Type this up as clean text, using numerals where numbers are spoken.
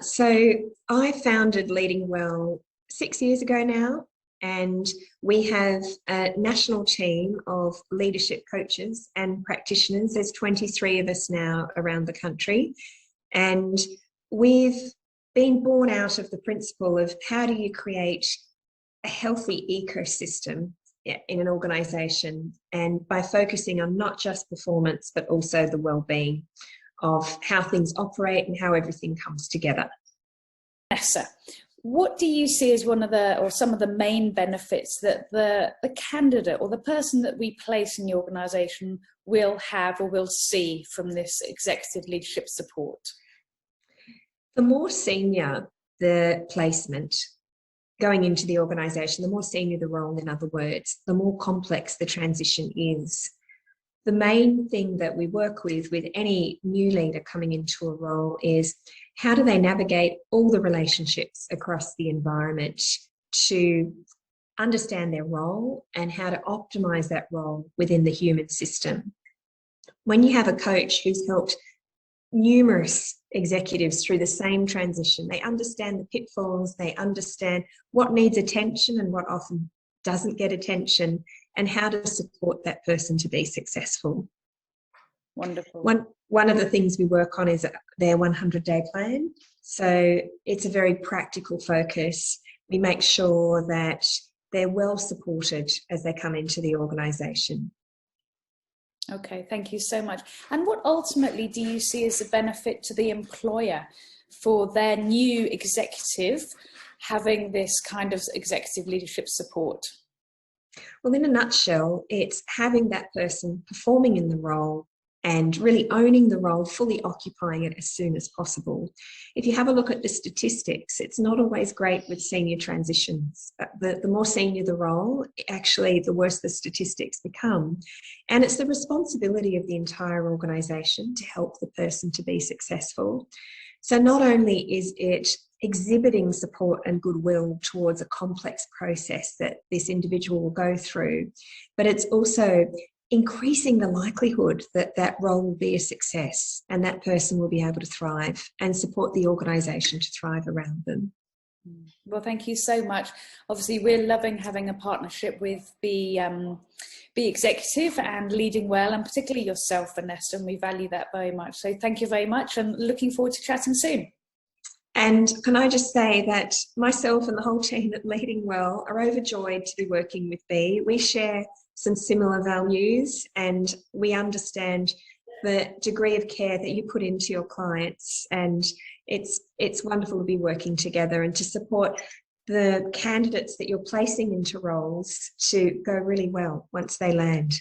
So I founded Leading Well 6 years ago now, and we have a national team of leadership coaches and practitioners. There's 23 of us now around the country, and we've been born out of the principle of how do you create a healthy ecosystem in an organisation, and by focusing on not just performance but also the well-being of how things operate and how everything comes together. Vanessa, what do you see as one of the, or some of the main benefits that the candidate or the person that we place in the organisation will have or will see from this executive leadership support? The more senior the placement going into the organisation, the more senior the role, in other words, the more complex the transition is. The main thing that we work with any new leader coming into a role is how do they navigate all the relationships across the environment to understand their role and how to optimize that role within the human system. When you have a coach who's helped numerous executives through the same transition, they understand the pitfalls, they understand what needs attention and what often doesn't get attention, and how to support that person to be successful. Wonderful. One of the things we work on is their 100-day plan. So it's a very practical focus. We make sure that they're well supported as they come into the organisation. Okay, thank you so much. And what ultimately do you see as a benefit to the employer for their new executive having this kind of executive leadership support? Well, in a nutshell, it's having that person performing in the role and really owning the role, fully occupying it as soon as possible. If you have a look at the statistics, it's not always great with senior transitions. The more senior the role, actually, the worse the statistics become. And it's the responsibility of the entire organisation to help the person to be successful. So not only is it exhibiting support and goodwill towards a complex process that this individual will go through, but it's also increasing the likelihood that that role will be a success and that person will be able to thrive and support the organisation to thrive around them. Well, thank you so much. Obviously, we're loving having a partnership with Be Executive and Leading Well, and particularly yourself, Vanessa, and we value that very much. So thank you very much, and looking forward to chatting soon. And can I just say that myself and the whole team at Leading Well are overjoyed to be working with Bee. We share some similar values and we understand the degree of care that you put into your clients, and it's wonderful to be working together and to support the candidates that you're placing into roles to go really well once they land.